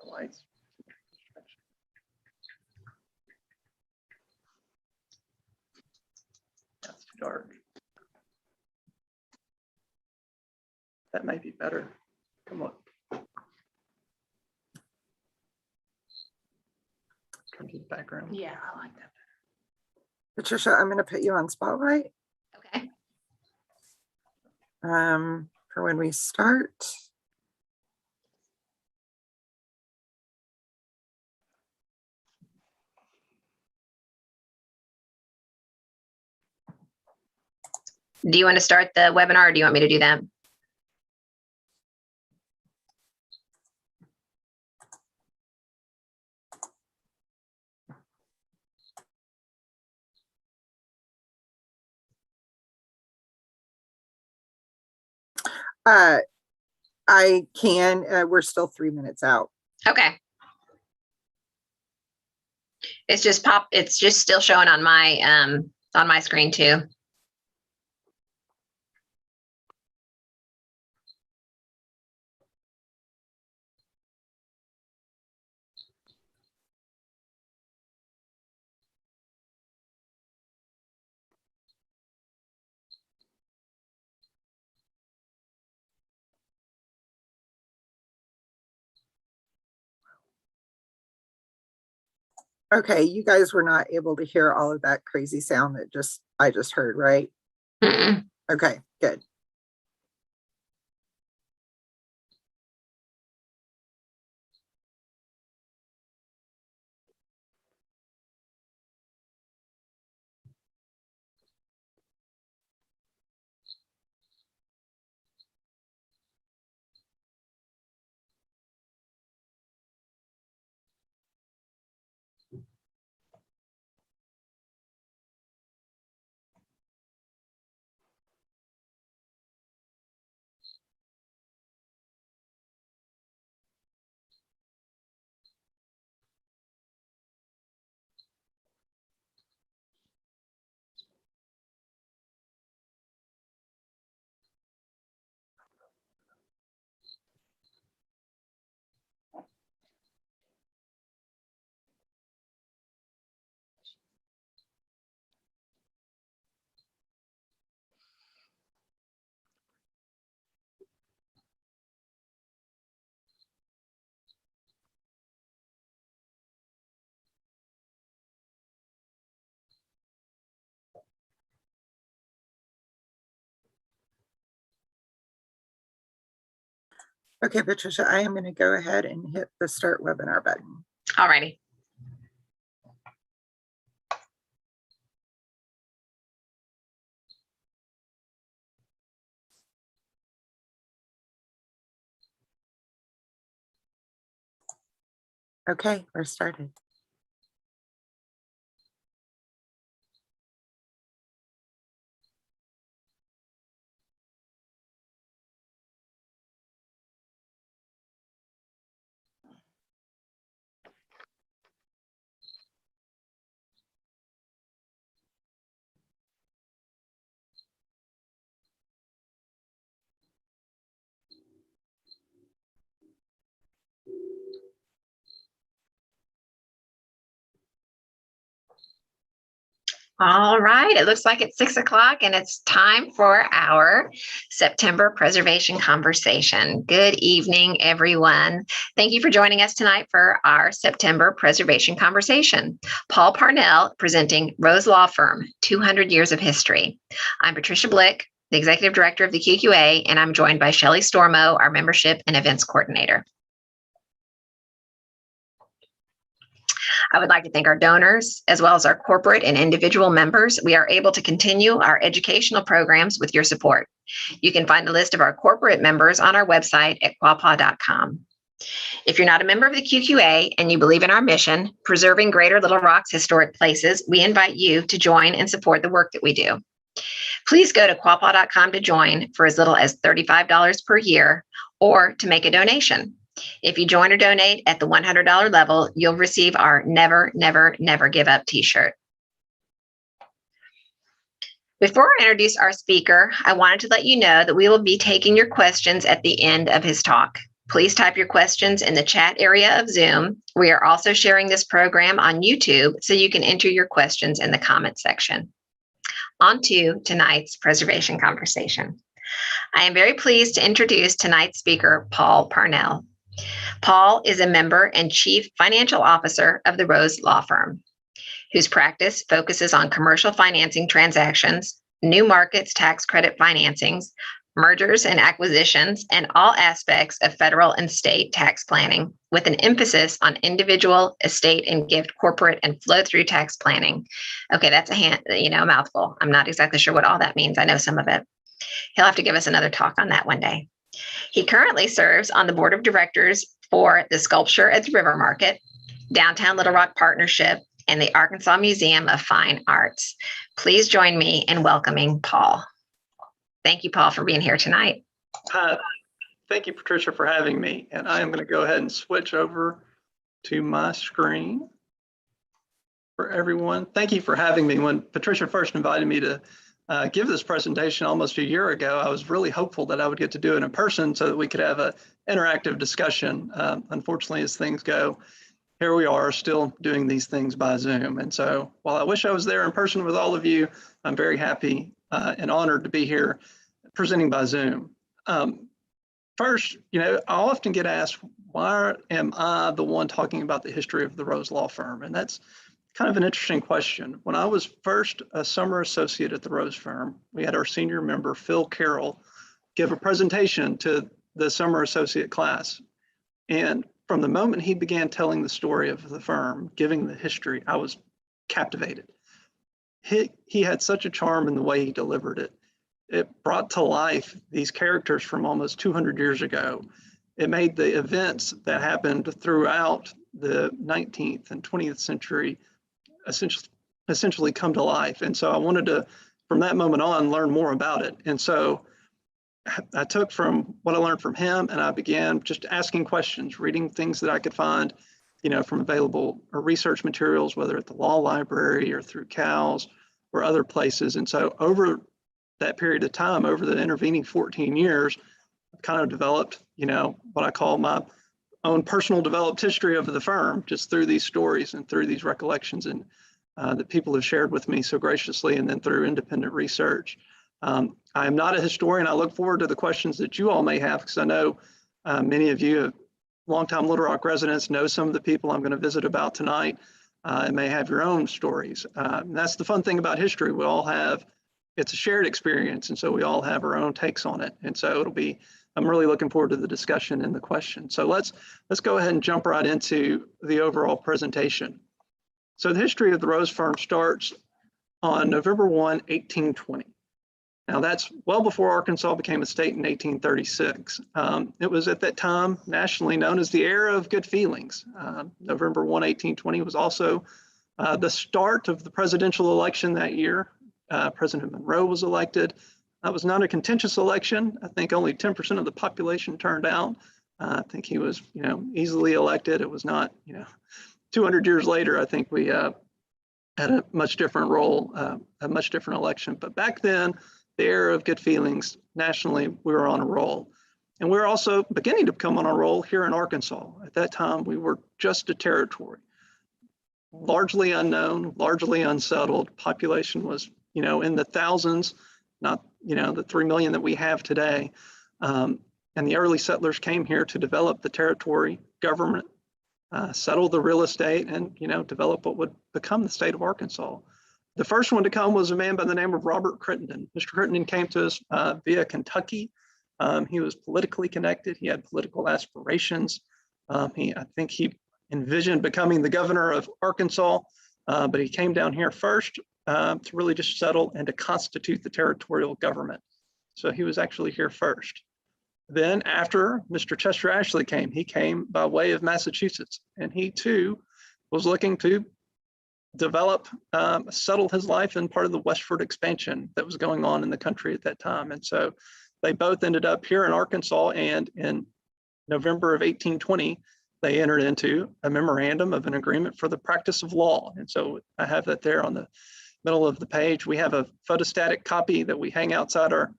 Lights. That's too dark. That might be better. Come on. Come to the background. Yeah, I like that. Patricia, I'm going to put you on spotlight Okay. for when we start. Do you want to start the webinar or do you want me to do that? I can. We're still 3 minutes out. Okay. It's just it's just still showing on my screen too. Okay, you guys were not able to hear all of that crazy sound that I just heard, right? Mm-mm. Okay, good. Okay, Patricia, I am going to go ahead and hit the start webinar button. All righty. Okay, we're started. All right, it looks like it's 6 o'clock and it's time for our September preservation conversation. Good evening, everyone. Thank you for joining us tonight for our September preservation conversation. Paul Parnell presenting Rose Law Firm, 200 Years of History. I'm Patricia Blick, the Executive Director of the QQA, and I'm joined by Shelley Stormo, our Membership and Events Coordinator. I would like to thank our donors, as well as our corporate and individual members. We are able to continue our educational programs with your support. You can find the list of our corporate members on our website at quapaw.com. If you're not a member of the QQA and you believe in our mission, preserving Greater Little Rock's historic places, we invite you to join and support the work that we do. Please go to quapaw.com to join for as little as $35 per year or to make a donation. If you join or donate at the $100 level, you'll receive our Never, Never, Never Give Up t-shirt. Before I introduce our speaker, I wanted to let you know that we will be taking your questions at the end of his talk. Please type your questions in the chat area of Zoom. We are also sharing this program on YouTube, so you can enter your questions in the comment section. On to tonight's preservation conversation. I am very pleased to introduce tonight's speaker, Paul Parnell. Paul is a member and chief financial officer of the Rose Law Firm, whose practice focuses on commercial financing transactions, new markets tax credit financings, mergers and acquisitions, and all aspects of federal and state tax planning, with an emphasis on individual, estate, and gift, corporate, and flow-through tax planning. Okay, that's a mouthful. I'm not exactly sure what all that means. I know some of it. He'll have to give us another talk on that one day. He currently serves on the board of directors for the Sculpture at the River Market, Downtown Little Rock Partnership, and the Arkansas Museum of Fine Arts. Please join me in welcoming Paul. Thank you, Paul, for being here tonight. Thank you, Patricia, for having me. And I am going to go ahead and switch over to my screen for everyone. Thank you for having me. When Patricia first invited me to give this presentation almost a year ago, I was really hopeful that I would get to do it in person so that we could have an interactive discussion. Unfortunately, as things go, here we are still doing these things by Zoom. And so while I wish I was there in person with all of you, I'm very happy and honored to be here presenting by Zoom. First, I often get asked, why am I the one talking about the history of the Rose Law Firm? And that's kind of an interesting question. When I was first a summer associate at the Rose Firm, we had our senior member, Phil Carroll, give a presentation to the summer associate class. And from the moment he began telling the story of the firm, giving the history, I was captivated. He had such a charm in the way he delivered it. It brought to life these characters from almost 200 years ago. It made the events that happened throughout the 19th and 20th century essentially come to life. And so I wanted to, from that moment on, learn more about it. And so I took from what I learned from him, and I began just asking questions, reading things that I could find, from available research materials, whether at the law library or through CALS or other places. And so over that period of time, over the intervening 14 years, I've kind of developed, what I call my own personal developed history of the firm, just through these stories and through these recollections and that people have shared with me so graciously, and then through independent research. I am not a historian. I look forward to the questions that you all may have, because I know many of you, longtime Little Rock residents, know some of the people I'm going to visit about tonight and may have your own stories. And that's the fun thing about history. We all have, it's a shared experience, and so we all have our own takes on it. And so I'm really looking forward to the discussion and the questions. So let's go ahead and jump right into the overall presentation. So the history of the Rose Firm starts on November 1, 1820. Now that's well before Arkansas became a state in 1836. It was at that time nationally known as the era of good feelings. November 1, 1820 was also the start of the presidential election that year. President Monroe was elected. That was not a contentious election. I think only 10% of the population turned out. I think he was, easily elected. It was not, 200 years later, I think we had a much different role, a much different election. But back then, the era of good feelings, nationally, we were on a roll. And we were also beginning to come on a roll here in Arkansas. At that time, we were just a territory, largely unknown, largely unsettled. Population was, in the thousands, not, the 3 million that we have today. And the early settlers came here to develop the territory, government, settle the real estate, and, develop what would become the state of Arkansas. The first one to come was a man by the name of Robert Crittenden. Mr. Crittenden came to us via Kentucky. He was politically connected. He had political aspirations. I think he envisioned becoming the governor of Arkansas, but he came down here first to really just settle and to constitute the territorial government. So he was actually here first. Then after Mr. Chester Ashley came, he came by way of Massachusetts, and he too was looking to develop, settle his life in part of the westward expansion that was going on in the country at that time. And so they both ended up here in Arkansas, and in November of 1820, they entered into a memorandum of an agreement for the practice of law. And so I have that there on the middle of the page. We have a photostatic copy that we hang outside our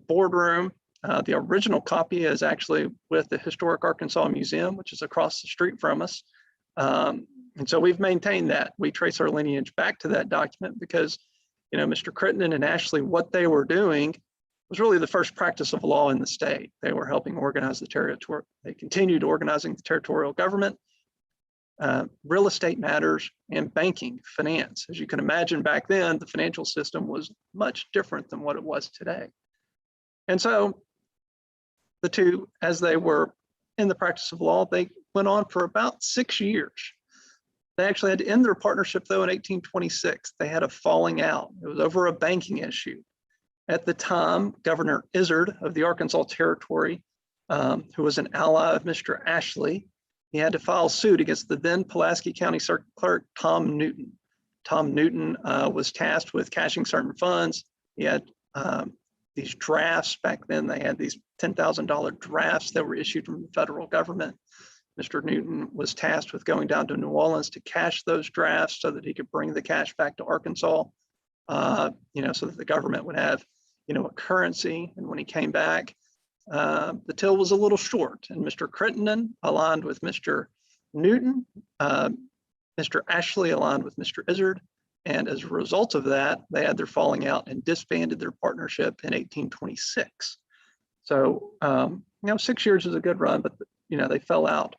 boardroom. The original copy is actually with the Historic Arkansas Museum, which is across the street from us. And so we've maintained that. We trace our lineage back to that document because, you know, Mr. Crittenden and Ashley, what they were doing was really the first practice of law in the state. They were helping organize the territory. They continued organizing the territorial government, real estate matters, and banking, finance. As you can imagine, back then, the financial system was much different than what it was today. And so the two, as they were in the practice of law, they went on for about 6 years. They actually had to end their partnership, though, in 1826. They had a falling out. It was over a banking issue. At the time, Governor Izard of the Arkansas Territory, who was an ally of Mr. Ashley, he had to file suit against the then Pulaski County Circuit Clerk, Tom Newton. Tom Newton was tasked with cashing certain funds. He had these drafts. Back then, they had these $10,000 drafts that were issued from the federal government. Mr. Newton was tasked with going down to New Orleans to cash those drafts so that he could bring the cash back to Arkansas, you know, so that the government would have, you know, a currency. And when he came back, the till was a little short, and Mr. Crittenden aligned with Mr. Newton, Mr. Ashley aligned with Mr. Izard, and as a result of that, they had their falling out and disbanded their partnership in 1826. So, you know, 6 years is a good run, but, you know, they fell out.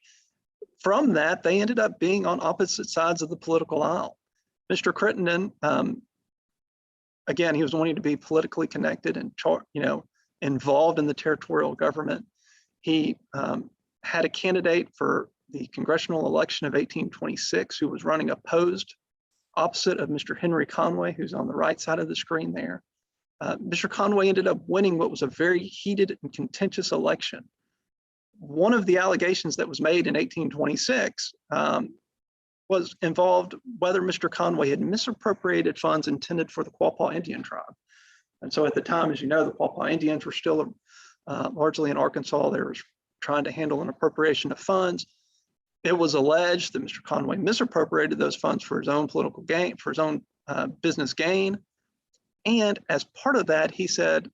From that, they ended up being on opposite sides of the political aisle. Mr. Crittenden, again, he was wanting to be politically connected and, you know, involved in the territorial government. He had a candidate for the congressional election of 1826 who was running opposed, opposite of Mr. Henry Conway, who's on the right side of the screen there. Mr. Conway ended up winning what was a very heated and contentious election. One of the allegations that was made in 1826 was involved whether Mr. Conway had misappropriated funds intended for the Quapaw Indian tribe. And so at the time, as you know, the Quapaw Indians were still largely in Arkansas. They were trying to handle an appropriation of funds. It was alleged that Mr. Conway misappropriated those funds for his own political gain, for his own business gain. And as part of that, he said,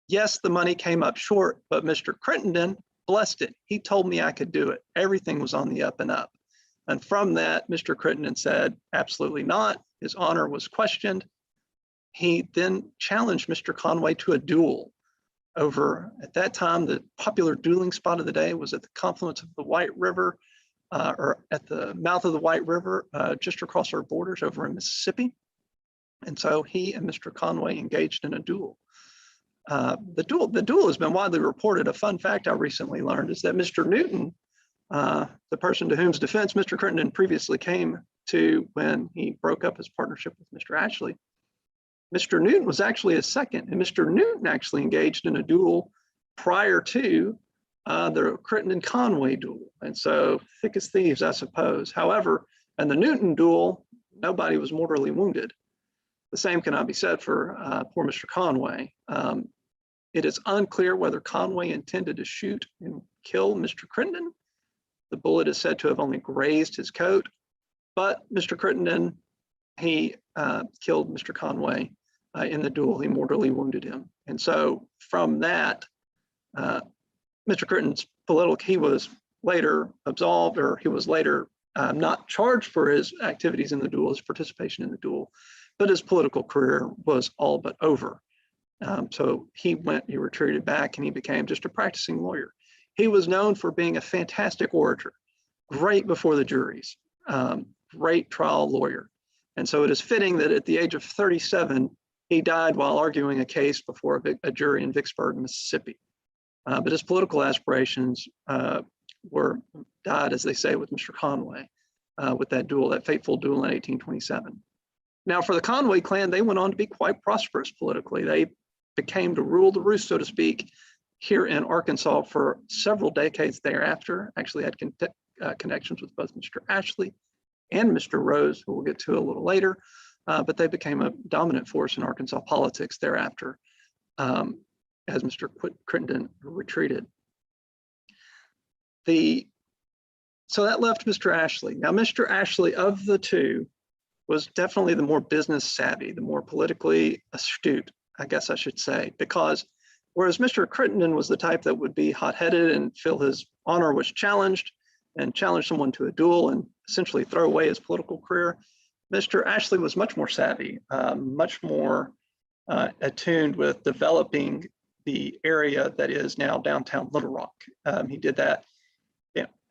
yes, the money came up short, but Mr. Crittenden blessed it. He told me I could do it. Everything was on the up and up. And from that, Mr. Crittenden said, absolutely not. His honor was questioned. He then challenged Mr. Conway to a duel over, at that time, the popular dueling spot of the day was at the confluence of the White River, or at the mouth of the White River, just across our borders over in Mississippi. And so he and Mr. Conway engaged in a duel. The duel has been widely reported. A fun fact I recently learned is that Mr. Newton, the person to whom's defense Mr. Crittenden previously came to when he broke up his partnership with Mr. Ashley, Mr. Newton was actually a second, and Mr. Newton actually engaged in a duel prior to the Crittenden-Conway duel. And so thick as thieves, I suppose. However, in the Newton duel, nobody was mortally wounded. The same cannot be said for poor Mr. Conway. It is unclear whether Conway intended to shoot and kill Mr. Crittenden. The bullet is said to have only grazed his coat, but Mr. Crittenden, he killed Mr. Conway in the duel. He mortally wounded him. And so from that, Mr. Crittenden's he was later absolved, or he was later not charged for his activities in the duel, his participation in the duel, but his political career was all but over. So he retreated back, and he became just a practicing lawyer. He was known for being a fantastic orator, great before the juries, great trial lawyer. And so it is fitting that at the age of 37, he died while arguing a case before a jury in Vicksburg, Mississippi. But his political aspirations died, as they say, with Mr. Conway, with that duel, that fateful duel in 1827. Now, for the Conway clan, they went on to be quite prosperous politically. They became to rule the roost, so to speak, here in Arkansas for several decades thereafter. Actually had connections with both Mr. Ashley and Mr. Rose, who we'll get to a little later, but they became a dominant force in Arkansas politics thereafter as Mr. Crittenden retreated. So that left Mr. Ashley. Now, Mr. Ashley, of the two, was definitely the more business savvy, the more politically astute, I guess I should say, because Whereas Mr. Crittenden was the type that would be hot-headed and feel his honor was challenged and challenge someone to a duel and essentially throw away his political career. Mr. Ashley was much more savvy, much more attuned with developing the area that is now downtown Little Rock. He did that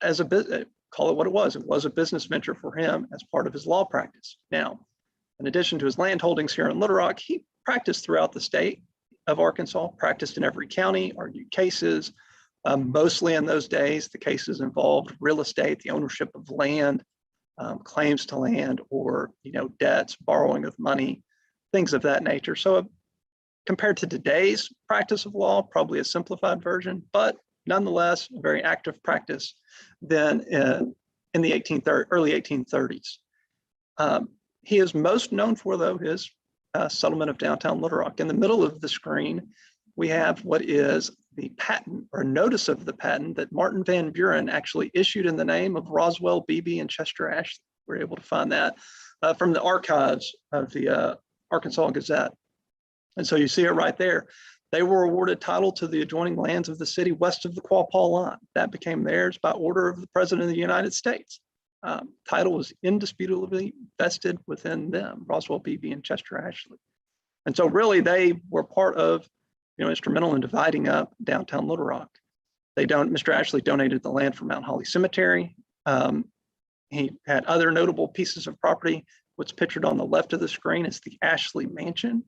as a business, call it what it was. It was a business venture for him as part of his law practice. Now, in addition to his land holdings here in Little Rock, he practiced throughout the state of Arkansas, practiced in every county, argued cases. Mostly in those days, the cases involved real estate, the ownership of land, claims to land, or debts, borrowing of money, things of that nature. So compared to today's practice of law, probably a simplified version, but nonetheless, a very active practice then in the early 1830s. He is most known for, though, his settlement of downtown Little Rock. In the middle of the screen, we have what is the patent or notice of the patent that Martin Van Buren actually issued in the name of Roswell Beebe and Chester Ashley. We're able to find that from the archives of the Arkansas Gazette. And so you see it right there. They were awarded title to the adjoining lands of the city west of the Quapaw line. That became theirs by order of the President of the United States. Title was indisputably vested within them, Roswell Beebe and Chester Ashley. And so really they were part of, instrumental in dividing up downtown Little Rock. Mr. Ashley donated the land for Mount Holly Cemetery. He had other notable pieces of property. What's pictured on the left of the screen is the Ashley Mansion.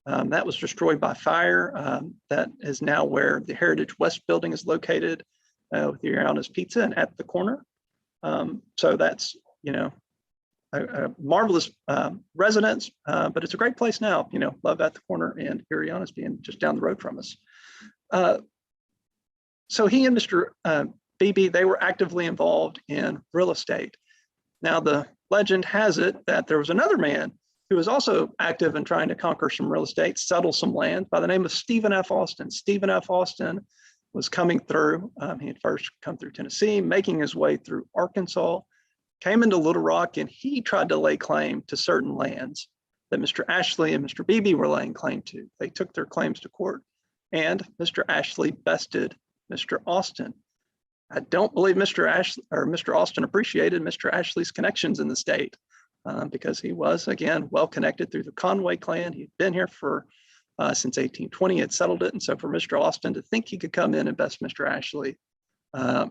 That was destroyed by fire. That is now where the Heritage West building is located with the Ariana's Pizza and at the corner. So that's, a marvelous residence, but it's a great place now, Love at the corner and Ariana's being just down the road from us. So he and Mr. Beebe, they were actively involved in real estate. Now, the legend has it that there was another man who was also active in trying to conquer some real estate, settle some land, by the name of Stephen F. Austin. Stephen F. Austin was coming through. He had first come through Tennessee, making his way through Arkansas, came into Little Rock, and he tried to lay claim to certain lands that Mr. Ashley and Mr. Beebe were laying claim to. They took their claims to court, and Mr. Ashley bested Mr. Austin. I don't believe Mr. Austin appreciated Mr. Ashley's connections in the state because he was, again, well connected through the Conway clan. He'd been here for since 1820, had settled it. And so for Mr. Austin to think he could come in and best Mr. Ashley, a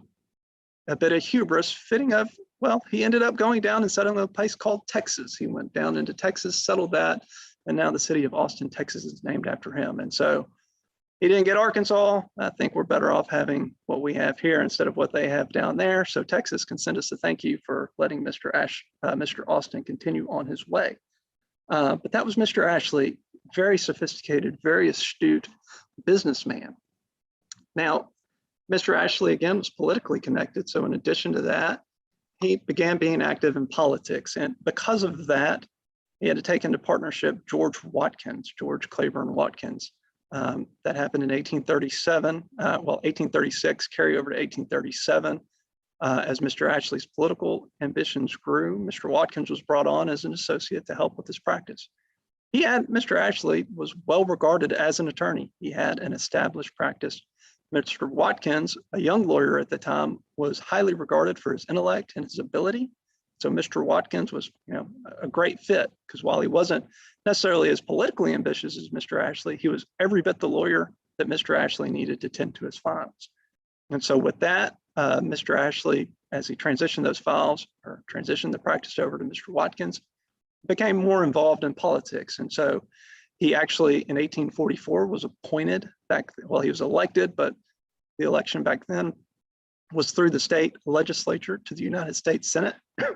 bit of hubris fitting of, well, he ended up going down and settling a place called Texas. He went down into Texas, settled that, and now the city of Austin, Texas is named after him. And so he didn't get Arkansas. I think we're better off having what we have here instead of what they have down there. So Texas can send us a thank you for letting Mr. Austin continue on his way. But that was Mr. Ashley, very sophisticated, very astute businessman. Now, Mr. Ashley, again, was politically connected. So in addition to that, he began being active in politics. And because of that, he had to take into partnership George Claiborne Watkins. That happened in 1837, 1836, carry over to 1837. As Mr. Ashley's political ambitions grew, Mr. Watkins was brought on as an associate to help with this practice. Mr. Ashley was well regarded as an attorney. He had an established practice. Mr. Watkins, a young lawyer at the time, was highly regarded for his intellect and his ability. So Mr. Watkins was, a great fit because while he wasn't necessarily as politically ambitious as Mr. Ashley, he was every bit the lawyer that Mr. Ashley needed to tend to his files. And so with that, Mr. Ashley, as he transitioned those files or transitioned the practice over to Mr. Watkins, became more involved in politics. And so he actually in 1844 was appointed he was elected, but the election back then was through the state legislature to the United States Senate in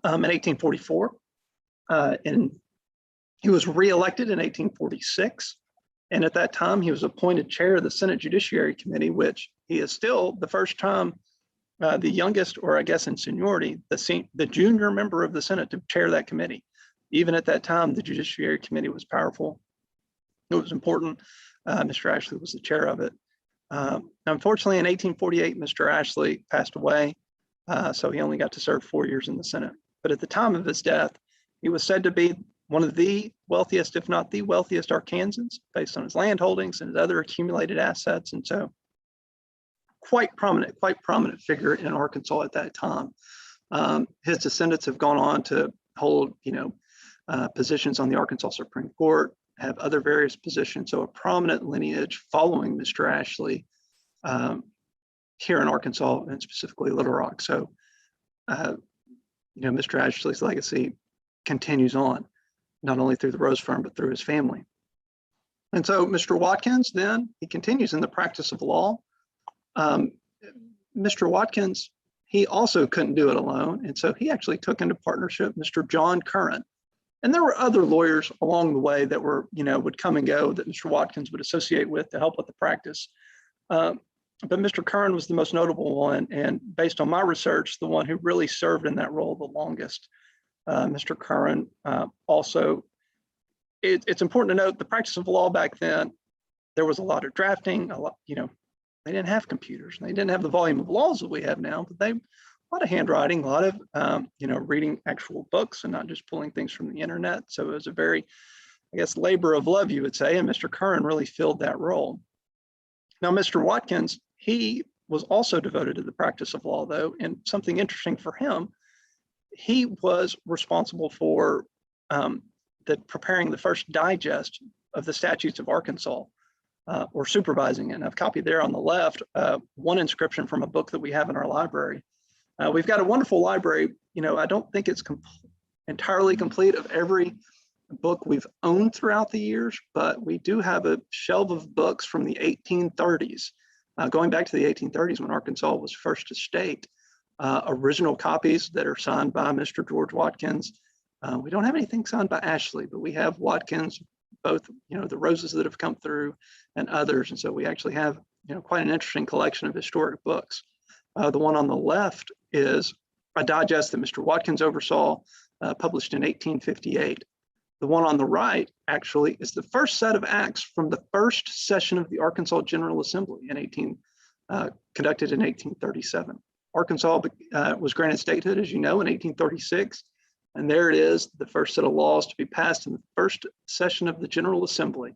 1844. And he was reelected in 1846. And at that time, he was appointed chair of the Senate Judiciary Committee, which he is still the first time, the youngest, or I guess in seniority, the junior member of the Senate to chair that committee. Even at that time, the Judiciary Committee was powerful. It was important. Mr. Ashley was the chair of it. Unfortunately, in 1848, Mr. Ashley passed away, so he only got to serve 4 years in the Senate. But at the time of his death, he was said to be one of the wealthiest, if not the wealthiest Arkansans, based on his land holdings and his other accumulated assets. And so quite prominent figure in Arkansas at that time. His descendants have gone on to hold, positions on the Arkansas Supreme Court, have other various positions. So a prominent lineage following Mr. Ashley here in Arkansas and specifically Little Rock. So, Mr. Ashley's legacy continues on, not only through the Rose firm, but through his family. And so Mr. Watkins, then he continues in the practice of law. Mr. Watkins, he also couldn't do it alone. And so he actually took into partnership Mr. John Curran. And there were other lawyers along the way that were, would come and go that Mr. Watkins would associate with to help with the practice. But Mr. Curran was the most notable one. And based on my research, the one who really served in that role the longest. Mr. Curran also, it's important to note the practice of law back then, there was a lot of drafting, a lot, they didn't have computers. They didn't have the volume of laws that we have now, but a lot of handwriting, a lot of, reading actual books and not just pulling things from the internet. So it was a very, labor of love, you would say, and Mr. Curran really filled that role. Now, Mr. Watkins, he was also devoted to the practice of law, though, and something interesting for him, he was responsible for preparing the first digest of the statutes of Arkansas, or supervising it. And I've copied there on the left one inscription from a book that we have in our library. We've got a wonderful library. I don't think it's entirely complete of every book we've owned throughout the years, but we do have a shelf of books from the 1830s, going back to the 1830s when Arkansas was first a state. Original copies that are signed by Mr. George Watkins. We don't have anything signed by Ashley, but we have Watkins, both, the Roses that have come through and others. And so we actually have, quite an interesting collection of historic books. The one on the left is a digest that Mr. Watkins oversaw, published in 1858. The one on the right actually is the first set of acts from the first session of the Arkansas General Assembly conducted in 1837. Arkansas was granted statehood, as you know, in 1836. And there it is, the first set of laws to be passed in the first session of the General Assembly.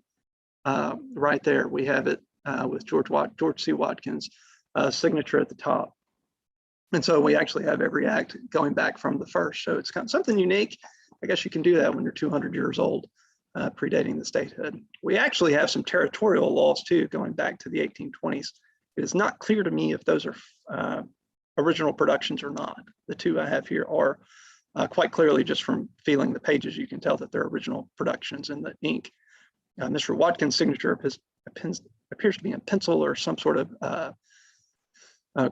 Right there, we have it with George C. Watkins' signature at the top. And so we actually have every act going back from the first. So it's kind of something unique. I guess you can do that when you're 200 years old, predating the statehood. We actually have some territorial laws too, going back to the 1820s. It is not clear to me if those are original productions or not. The two I have here are quite clearly, just from feeling the pages, you can tell that they're original productions in the ink. Mr. Watkins' signature appears to be in pencil or some sort of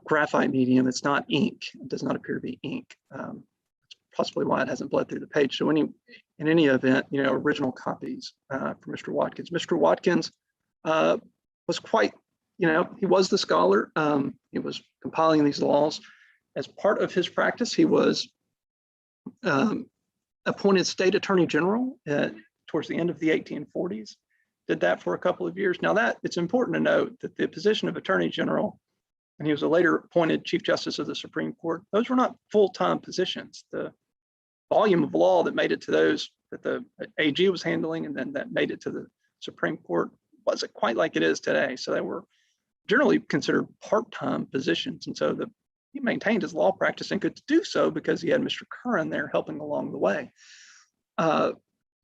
graphite medium. It's not ink. It does not appear to be ink. That's possibly why it hasn't bled through the page. So in any event, original copies for Mr. Watkins. Mr. Watkins was quite, he was the scholar. He was compiling these laws. As part of his practice, he was appointed state attorney general towards the end of the 1840s. Did that for a couple of years. Now it's important to note that the position of attorney general, and he was a later appointed chief justice of the Supreme Court, those were not full-time positions. The volume of law that made it to those that the AG was handling and then that made it to the Supreme Court wasn't quite like it is today. So they were generally considered part-time positions. And so he maintained his law practice and could do so because he had Mr. Curran there helping along the way.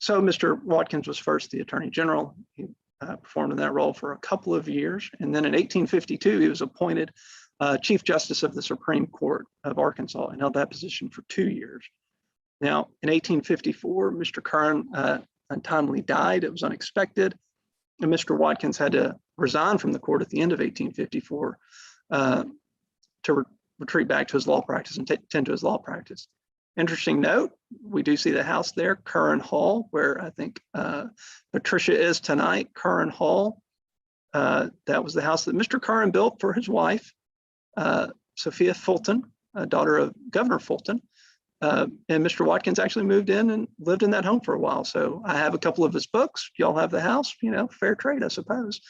So Mr. Watkins was first the attorney general. He performed in that role for a couple of years. And then in 1852, he was appointed chief justice of the Supreme Court of Arkansas and held that position for 2 years. Now, in 1854, Mr. Curran untimely died. It was unexpected. And Mr. Watkins had to resign from the court at the end of 1854 to retreat back to his law practice and tend to his law practice. Interesting note, we do see the house there, Curran Hall, where I think Patricia is tonight, Curran Hall. That was the house that Mr. Curran built for his wife, Sophia Fulton, daughter of Governor Fulton. And Mr. Watkins actually moved in and lived in that home for a while. So I have a couple of his books. Y'all have the house, fair trade, I suppose.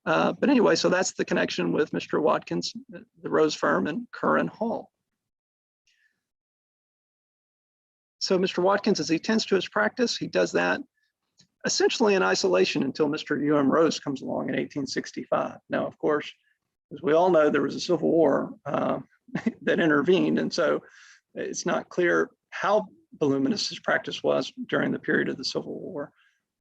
But anyway, so that's the connection with Mr. Watkins, the Rose firm, and Curran Hall. So Mr. Watkins, as he tends to his practice, he does that essentially in isolation until Mr. Rose comes along in 1865. Now, of course, as we all know, there was a Civil War that intervened, and so it's not clear how voluminous his practice was during the period of the Civil War.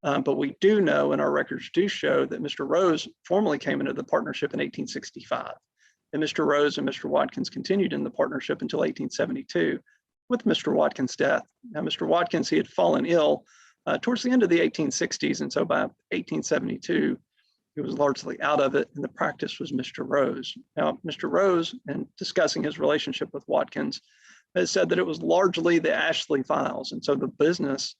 But we do know, and our records do show, that Mr. Rose formally came into the partnership in 1865. And Mr. Rose and Mr. Watkins continued in the partnership until 1872 with Mr. Watkins' death. Now, Mr. Watkins, he had fallen ill towards the end of the 1860s. And so by 1872, he was largely out of it, and the practice was Mr. Rose. Now, Mr. Rose, in discussing his relationship with Watkins, has said that it was largely the Ashley files. And so the business,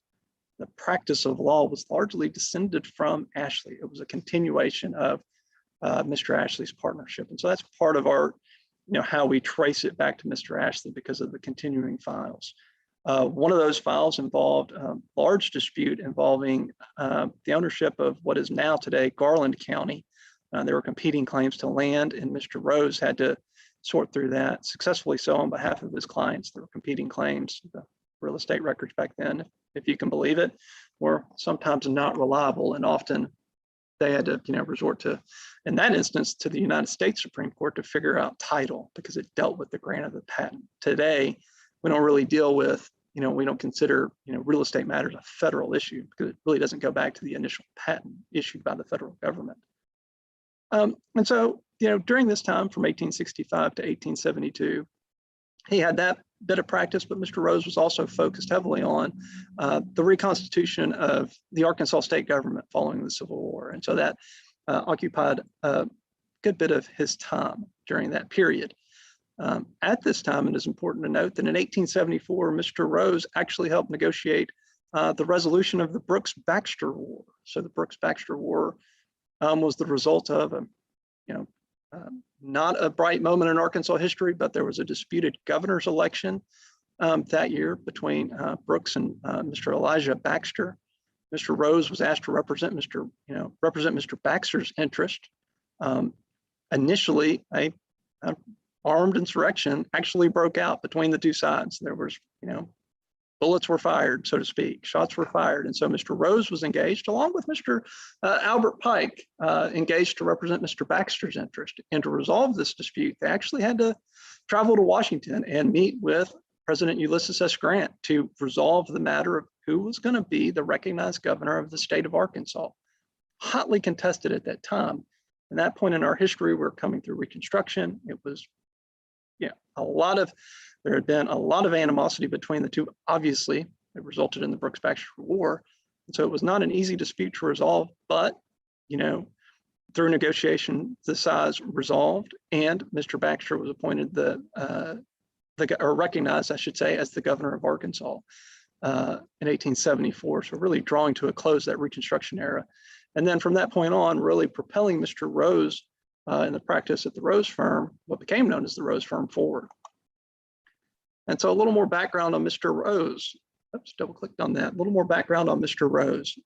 the practice of law was largely descended from Ashley. It was a continuation of Mr. Ashley's partnership. And so that's part of our, how we trace it back to Mr. Ashley because of the continuing files. One of those files involved a large dispute involving the ownership of what is now today Garland County. There were competing claims to land, and Mr. Rose had to sort through that, successfully so on behalf of his clients. There were competing claims. The real estate records back then, if you can believe it, were sometimes not reliable, and often they had to resort to, in that instance, to the United States Supreme Court to figure out title because it dealt with the grant of the patent. Today, we don't really deal with, we don't consider, real estate matters a federal issue because it really doesn't go back to the initial patent issued by the federal government. And so, during this time from 1865 to 1872, he had that bit of practice, but Mr. Rose was also focused heavily on the reconstitution of the Arkansas state government following the Civil War. And so that occupied a good bit of his time during that period. At this time, it is important to note that in 1874, Mr. Rose actually helped negotiate the resolution of the Brooks-Baxter War. So the Brooks-Baxter War was the result of not a bright moment in Arkansas history, but there was a disputed governor's election that year between Brooks and Mr. Elijah Baxter. Mr. Rose was asked to represent Mr. Baxter's interest. Initially, a armed insurrection actually broke out between the two sides. There was, bullets were fired, so to speak, shots were fired. And so Mr. Rose was engaged along with Mr. Albert Pike, engaged to represent Mr. Baxter's interest. And to resolve this dispute, they actually had to travel to Washington and meet with President Ulysses S. Grant to resolve the matter of who was going to be the recognized governor of the state of Arkansas. Hotly contested at that time. At that point in our history, we're coming through Reconstruction. It was, there had been a lot of animosity between the two. Obviously, it resulted in the Brooks-Baxter War. And so it was not an easy dispute to resolve, but, through negotiation, the sides resolved, and Mr. Baxter was appointed or recognized, I should say, as the governor of Arkansas in 1874. So really drawing to a close that Reconstruction era. And then from that point on, really propelling Mr. Rose in the practice at the Rose Firm, what became known as the Rose Firm, forward. And so a little more background on Mr. Rose. Oops, double clicked on that. A little more background on Mr. Rose.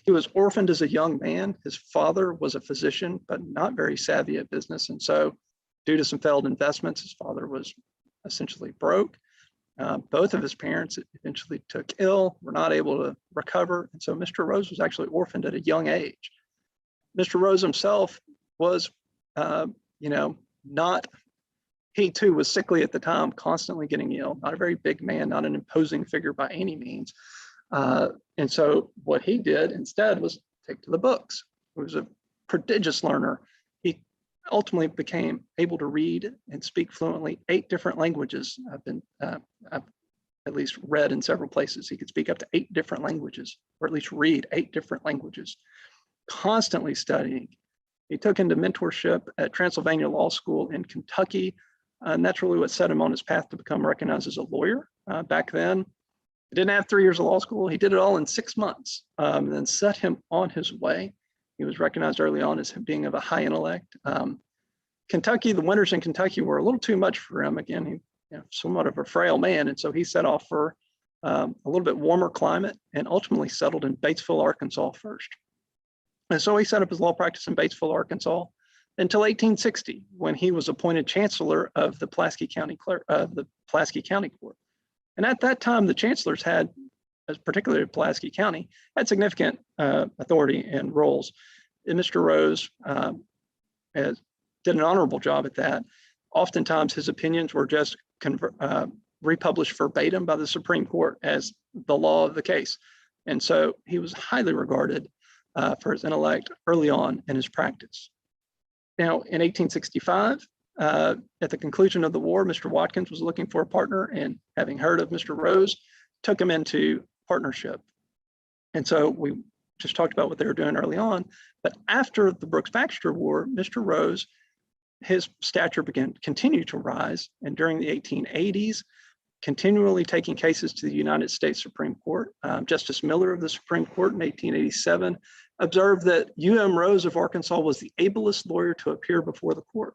He was orphaned as a young man. His father was a physician, but not very savvy at business. And so due to some failed investments, his father was essentially broke. Both of his parents eventually took ill, were not able to recover. And so Mr. Rose was actually orphaned at a young age. Mr. Rose himself was, he too was sickly at the time, constantly getting ill, not a very big man, not an imposing figure by any means. And so what he did instead was take to the books. He was a prodigious learner. He ultimately became able to read and speak fluently 8 different languages. I've at least read in several places. He could speak up to 8 different languages, or at least read 8 different languages, constantly studying. He took into mentorship at Transylvania Law School in Kentucky. And that's really what set him on his path to become recognized as a lawyer. Back then, he didn't have 3 years of law school. He did it all in 6 months, and then set him on his way. He was recognized early on as being of a high intellect. Kentucky, the winters in Kentucky were a little too much for him. Again, he somewhat of a frail man. And so he set off for a little bit warmer climate and ultimately settled in Batesville, Arkansas first. And so he set up his law practice in Batesville, Arkansas until 1860, when he was appointed chancellor of the Pulaski County Court. And at that time, the chancellors had, particularly Pulaski County, had significant authority and roles. And Mr. Rose did an honorable job at that. Oftentimes, his opinions were just republished verbatim by the Supreme Court as the law of the case. And so he was highly regarded for his intellect early on in his practice. Now, in 1865, at the conclusion of the war, Mr. Watkins was looking for a partner, and having heard of Mr. Rose, took him into partnership. And so we just talked about what they were doing early on, but after the Brooks-Baxter War, Mr. Rose, his stature continued to rise, and during the 1880s, continually taking cases to the United States Supreme Court. Justice Miller of the Supreme Court in 1887 observed that U.M. Rose of Arkansas was the ablest lawyer to appear before the court.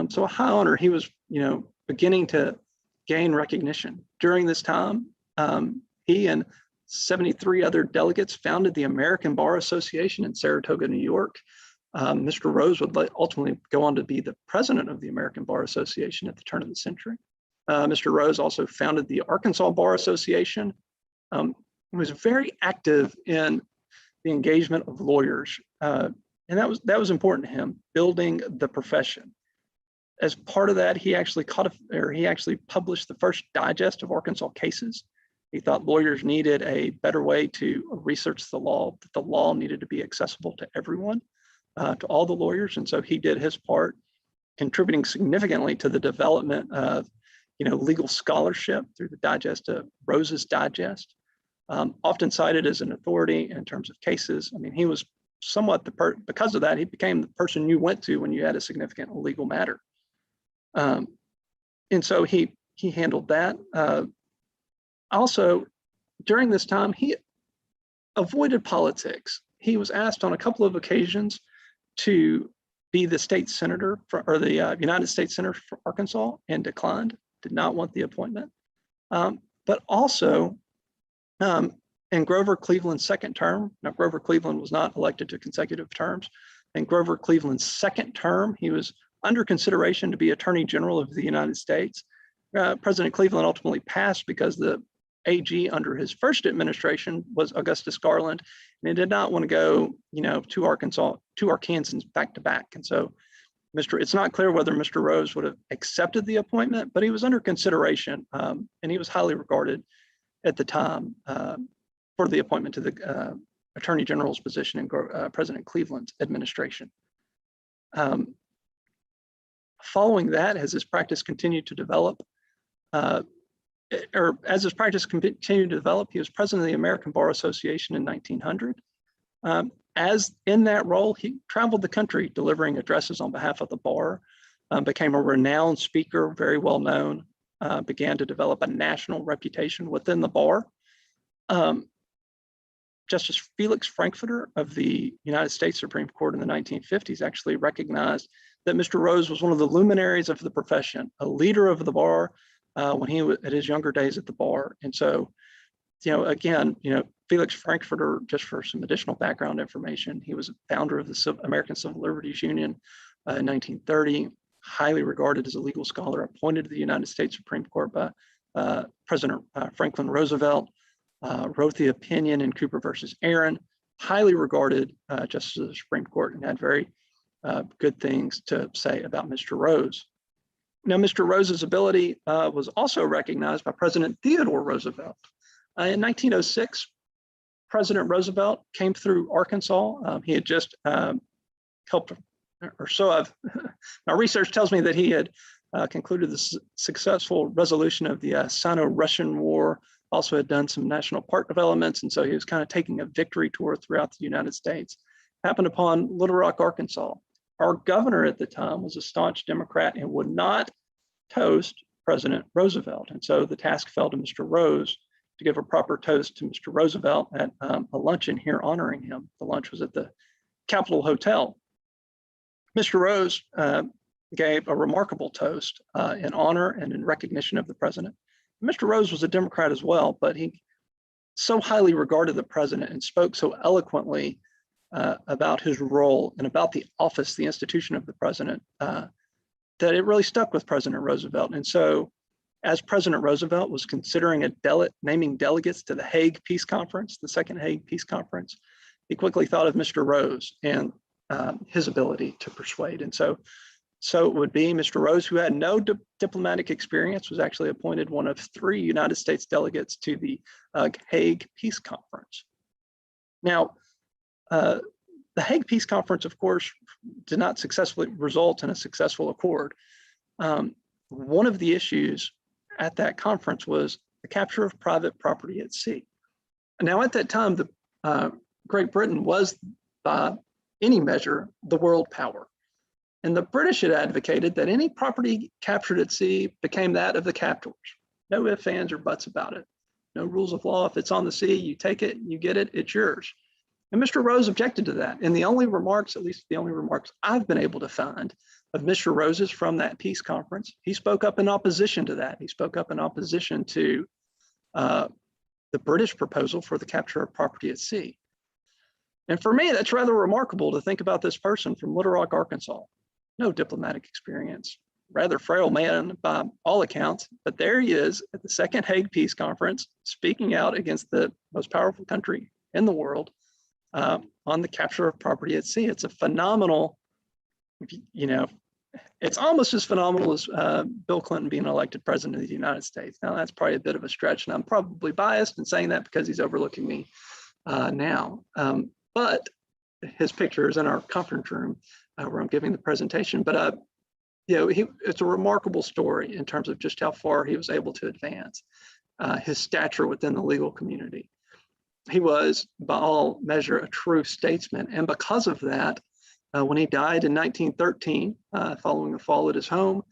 So a high honor. He was, beginning to gain recognition. During this time, he and 73 other delegates founded the American Bar Association in Saratoga, New York. Mr. Rose would ultimately go on to be the president of the American Bar Association at the turn of the century. Mr. Rose also founded the Arkansas Bar Association. He was very active in the engagement of lawyers, and that was important to him, building the profession. As part of that, he actually published the first digest of Arkansas cases. He thought lawyers needed a better way to research the law, that the law needed to be accessible to everyone, to all the lawyers. And so he did his part, contributing significantly to the development of legal scholarship through the digest of Rose's Digest, often cited as an authority in terms of cases. I mean, he was somewhat because of that, he became the person you went to when you had a significant legal matter. And so he handled that. Also, during this time, he avoided politics. He was asked on a couple of occasions to be the state senator or the United States Senator for Arkansas, and declined, did not want the appointment. But also, in Grover Cleveland's second term, now Grover Cleveland was not elected to consecutive terms. In Grover Cleveland's second term, he was under consideration to be Attorney General of the United States. President Cleveland ultimately passed because the AG under his first administration was Augustus Garland, and he did not want to go, to Arkansans back to back. And so it's not clear whether Mr. Rose would have accepted the appointment, but he was under consideration, and he was highly regarded at the time for the appointment to the Attorney General's position in President Cleveland's administration. Following that, as his practice continued to develop, he was president of the American Bar Association in 1900. As in that role, he traveled the country delivering addresses on behalf of the bar, became a renowned speaker, very well known, began to develop a national reputation within the bar. Justice Felix Frankfurter of the United States Supreme Court in the 1950s actually recognized that Mr. Rose was one of the luminaries of the profession, a leader of the bar when he was at his younger days at the bar. And so, again, Felix Frankfurter, just for some additional background information, he was a founder of the American Civil Liberties Union in 1930, highly regarded as a legal scholar, appointed to the United States Supreme Court by President Franklin Roosevelt, wrote the opinion in Cooper versus Aaron, highly regarded justice of the Supreme Court, and had very good things to say about Mr. Rose. Now, Mr. Rose's ability was also recognized by President Theodore Roosevelt. In 1906, President Roosevelt came through Arkansas. He had just helped, or so my research tells me that he had concluded the successful resolution of the Sino-Russian War, also had done some national park developments, and so he was kind of taking a victory tour throughout the United States. Happened upon Little Rock, Arkansas. Our governor at the time was a staunch Democrat and would not toast President Roosevelt. And so the task fell to Mr. Rose to give a proper toast to Mr. Roosevelt at a luncheon here honoring him. The lunch was at the Capitol Hotel. Mr. Rose gave a remarkable toast in honor and in recognition of the president. Mr. Rose was a Democrat as well, but he so highly regarded the president and spoke so eloquently about his role and about the office, the institution of the president, that it really stuck with President Roosevelt. And so as President Roosevelt was considering naming delegates to the Hague Peace Conference, the Second Hague Peace Conference, he quickly thought of Mr. Rose and his ability to persuade. And so it would be Mr. Rose, who had no diplomatic experience, was actually appointed one of 3 United States delegates to the Hague Peace Conference. Now, the Hague Peace Conference, of course, did not successfully result in a successful accord. One of the issues at that conference was the capture of private property at sea. Now, at that time, Great Britain was, by any measure, the world power. And the British had advocated that any property captured at sea became that of the captors. No ifs, ands, or buts about it. No rules of law. If it's on the sea, you take it, you get it, it's yours. And Mr. Rose objected to that. And the only remarks, at least the only remarks I've been able to find of Mr. Rose's from that peace conference, he spoke up in opposition to that. He spoke up in opposition to the British proposal for the capture of property at sea. And for me, that's rather remarkable to think about this person from Little Rock, Arkansas. No diplomatic experience, rather frail man by all accounts, but there he is at the Second Hague Peace Conference, speaking out against the most powerful country in the world on the capture of property at sea. It's a phenomenal, it's almost as phenomenal as Bill Clinton being elected president of the United States. Now, that's probably a bit of a stretch, and I'm probably biased in saying that because he's overlooking me now. But his picture is in our conference room where I'm giving the presentation. But it's a remarkable story in terms of just how far he was able to advance his stature within the legal community. He was, by all measure, a true statesman. And because of that, when he died in 1913, following the fall at his home,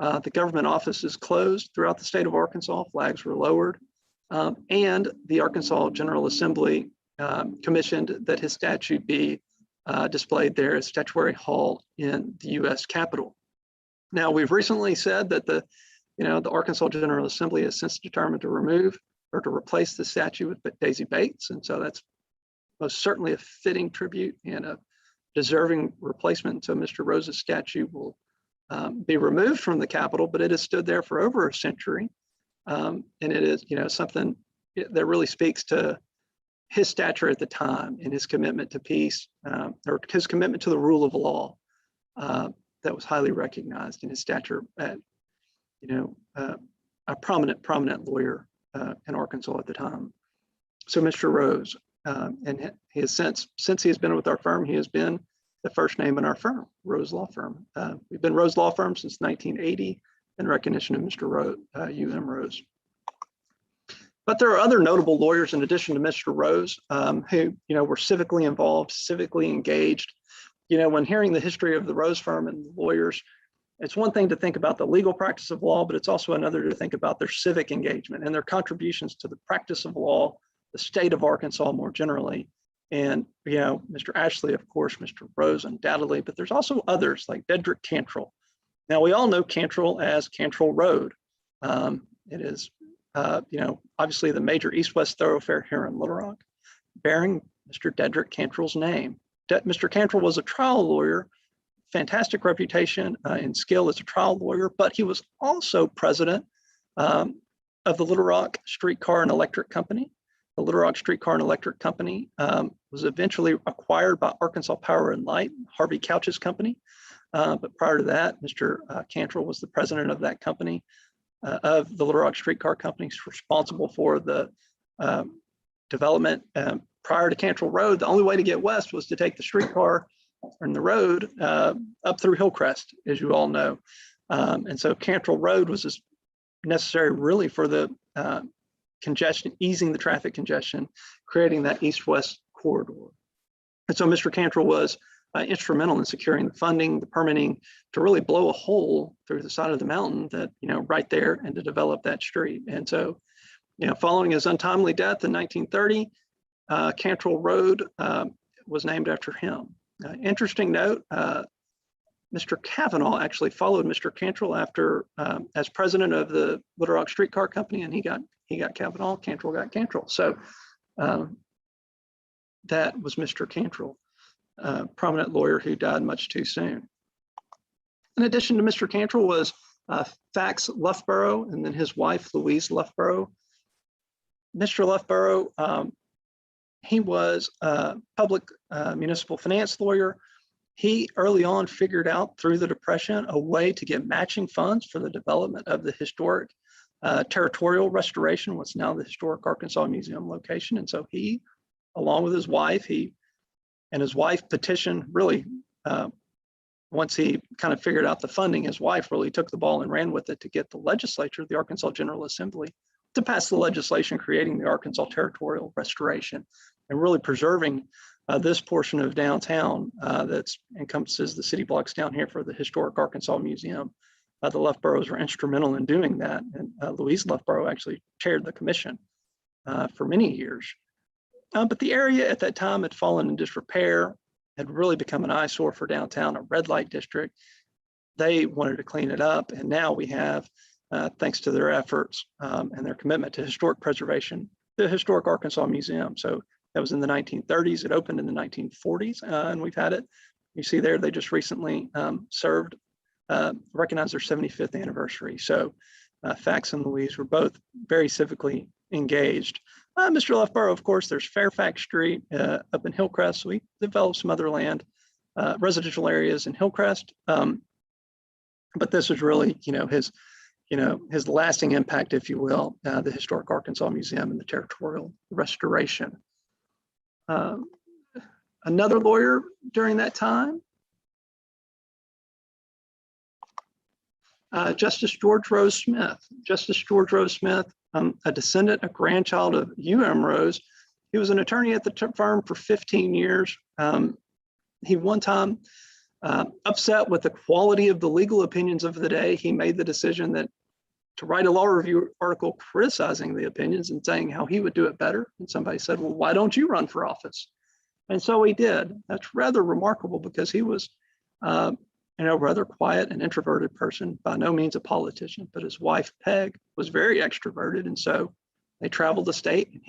the government offices closed throughout the state of Arkansas, flags were lowered, and the Arkansas General Assembly commissioned that his statue be displayed there at Statuary Hall in the U.S. Capitol. Now, we've recently said that the Arkansas General Assembly has since determined to remove or to replace the statue with Daisy Bates, and so that's most certainly a fitting tribute and a deserving replacement. So Mr. Rose's statue will be removed from the Capitol, but it has stood there for over a century, and it is something that really speaks to his stature at the time and his commitment to peace, or his commitment to the rule of law that was highly recognized in his stature at, a prominent lawyer in Arkansas at the time. So Mr. Rose, and he has since he has been with our firm, he has been the first name in our firm, Rose Law Firm. We've been Rose Law Firm since 1980 in recognition of Mr. Rose, U.M. Rose. But there are other notable lawyers in addition to Mr. Rose who, were civically involved, civically engaged. When hearing the history of the Rose firm and the lawyers, it's one thing to think about the legal practice of law, but it's also another to think about their civic engagement and their contributions to the practice of law, the state of Arkansas more generally. And, Mr. Ashley, of course, Mr. Rose undoubtedly, but there's also others like Dedrick Cantrell. Now, we all know Cantrell as Cantrell Road. It is obviously the major east-west thoroughfare here in Little Rock, bearing Mr. Dedrick Cantrell's name. Mr. Cantrell was a trial lawyer, fantastic reputation and skill as a trial lawyer, but he was also president of the Little Rock Streetcar and Electric Company. The Little Rock Streetcar and Electric Company was eventually acquired by Arkansas Power and Light, Harvey Couch's company. But prior to that, Mr. Cantrell was the president of that company, of the Little Rock Streetcar Company, responsible for the development. Prior to Cantrell Road, the only way to get west was to take the streetcar and the road up through Hillcrest, as you all know. And so Cantrell Road was just necessary really for the congestion, easing the traffic congestion, creating that east-west corridor. And so Mr. Cantrell was instrumental in securing the funding, the permitting, to really blow a hole through the side of the mountain that, right there, and to develop that street. And so, following his untimely death in 1930, Cantrell Road was named after him. Interesting note, Mr. Cavanaugh actually followed Mr. Cantrell after as president of the Little Rock Streetcar Company, and he got Cavanaugh, Cantrell got Cantrell. So that was Mr. Cantrell, a prominent lawyer who died much too soon. In addition to Mr. Cantrell was Fax Loughborough, and then his wife, Louise Loughborough. Mr. Loughborough, he was a public municipal finance lawyer. He early on figured out through the Depression a way to get matching funds for the development of the historic territorial restoration, what's now the historic Arkansas Museum location. And so he, along with his wife, his wife petitioned really, once he kind of figured out the funding, his wife really took the ball and ran with it to get the legislature, the Arkansas General Assembly, to pass the legislation creating the Arkansas Territorial Restoration and really preserving this portion of downtown that encompasses the city blocks down here for the historic Arkansas Museum. The Loughboroughs were instrumental in doing that, and Louise Loughborough actually chaired the commission for many years. But the area at that time had fallen in disrepair, had really become an eyesore for downtown, a red light district. They wanted to clean it up, and now we have, thanks to their efforts and their commitment to historic preservation, the Historic Arkansas Museum. So that was in the 1930s. It opened in the 1940s, and we've had it. You see there, they just recently recognized their 75th anniversary. So Fax and Louise were both very civically engaged. Mr. Loughborough, of course, there's Fairfax Street up in Hillcrest. We developed some other land, residential areas in Hillcrest. But this was really, his lasting impact, if you will, the Historic Arkansas Museum and the territorial restoration. Another lawyer during that time, Justice George Rose Smith. Justice George Rose Smith, a descendant, a grandchild of U.M. Rose. He was an attorney at the firm for 15 years. He one time, upset with the quality of the legal opinions of the day, he made the decision that to write a law review article criticizing the opinions and saying how he would do it better. And somebody said, well, why don't you run for office? And so he did. That's rather remarkable because he was rather quiet and introverted person, by no means a politician, but his wife, Peg, was very extroverted. And so they traveled the state and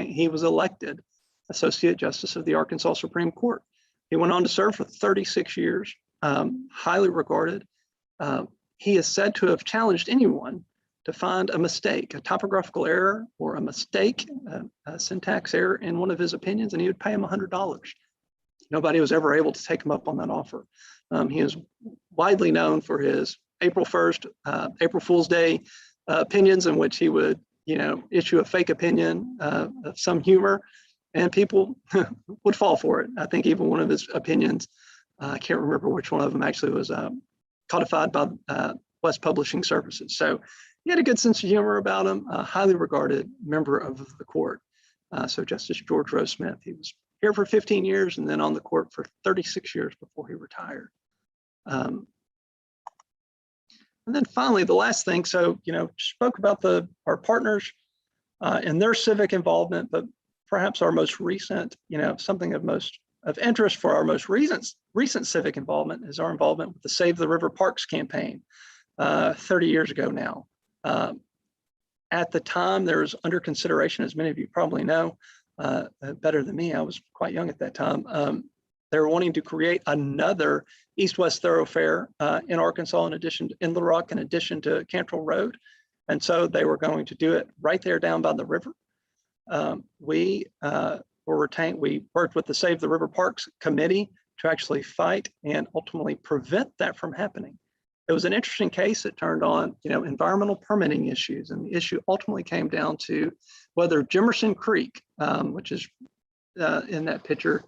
he was elected Associate Justice of the Arkansas Supreme Court. He went on to serve for 36 years, highly regarded. He is said to have challenged anyone to find a mistake, a typographical error or a mistake, a syntax error in one of his opinions, and he would pay him $100. Nobody was ever able to take him up on that offer. He is widely known for his April 1st, April Fool's Day opinions in which he would, issue a fake opinion of some humor, and people would fall for it. I think even one of his opinions, I can't remember which one of them actually was codified by West Publishing Services. So he had a good sense of humor about him, a highly regarded member of the court. So Justice George Rose Smith, he was here for 15 years and then on the court for 36 years before he retired. And then finally, the last thing, so, spoke about our partners and their civic involvement, but perhaps our most recent, something of interest for our most recent civic involvement is our involvement with the Save the River Parks campaign 30 years ago now. At the time, there was under consideration, as many of you probably know, better than me, I was quite young at that time. They were wanting to create another east-west thoroughfare in Arkansas, in Little Rock, in addition to Cantrell Road. And so they were going to do it right there down by the river. We worked with the Save the River Parks Committee to actually fight and ultimately prevent that from happening. It was an interesting case. It turned on, environmental permitting issues, and the issue ultimately came down to whether Jimerson Creek, which is in that picture,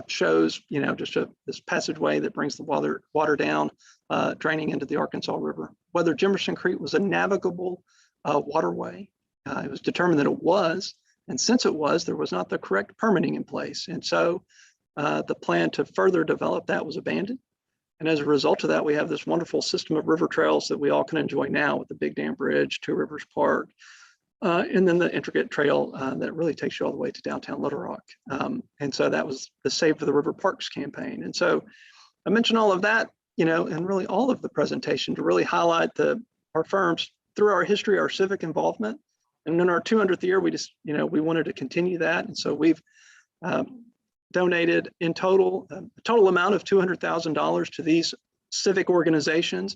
shows, just this passageway that brings the water down, draining into the Arkansas River, whether Jimerson Creek was a navigable waterway. It was determined that it was, and since it was, there was not the correct permitting in place. And so the plan to further develop that was abandoned. And as a result of that, we have this wonderful system of river trails that we all can enjoy now with the Big Dam Bridge, Two Rivers Park, and then the intricate trail that really takes you all the way to downtown Little Rock. And so that was the Save the River Parks campaign. And so I mentioned all of that, and really all of the presentation to really highlight our firms through our history, our civic involvement. And in our 200th year, we just, we wanted to continue that. And so we've donated in total, a total amount of $200,000 to these civic organizations.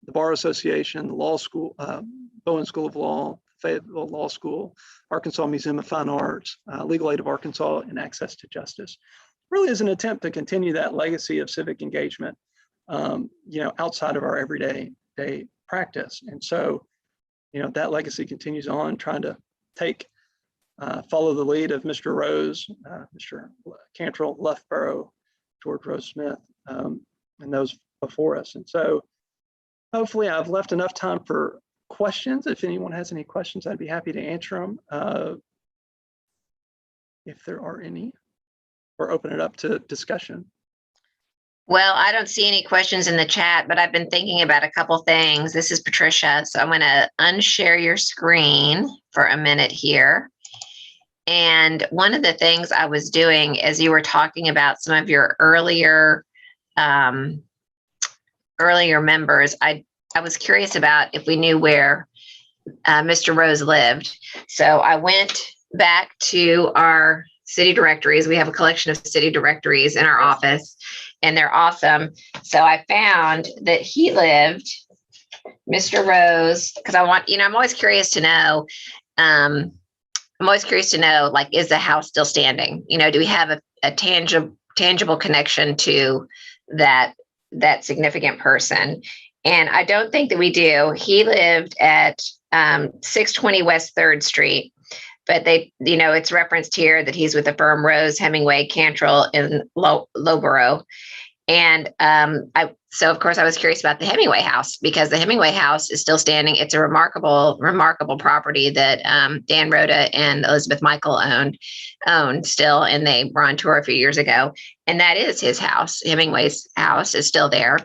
the Bar Association, the Law School, Bowen School of Law, Fayetteville Law School, Arkansas Museum of Fine Arts, Legal Aid of Arkansas, and Access to Justice. Really is an attempt to continue that legacy of civic engagement, outside of our everyday practice. And so, that legacy continues on, trying to follow the lead of Mr. Rose, Mr. Cantrell, Loughborough, George Rose Smith, and those before us. And so hopefully I've left enough time for questions. If anyone has any questions, I'd be happy to answer them if there are any, or open it up to discussion. Well, I don't see any questions in the chat, but I've been thinking about a couple things. This is Patricia, so I'm going to unshare your screen for a minute here. And one of the things I was doing as you were talking about some of your earlier members, I was curious about if we knew where Mr. Rose lived. So I went back to our city directories. We have a collection of city directories in our office, and they're awesome. So I found that he lived, Mr. Rose, because I'm always curious to know, like, is the house still standing? Do we have a tangible connection to that significant person? And I don't think that we do. He lived at 620 West 3rd Street, but it's referenced here that he's with the firm Rose, Hemingway, Cantrell, in Loughborough. And so of course I was curious about the Hemingway house, because the Hemingway house is still standing. It's a remarkable property that Dan Rhoda and Elizabeth Michael owned still, and they were on tour a few years ago. And that is his house. Hemingway's house is still there.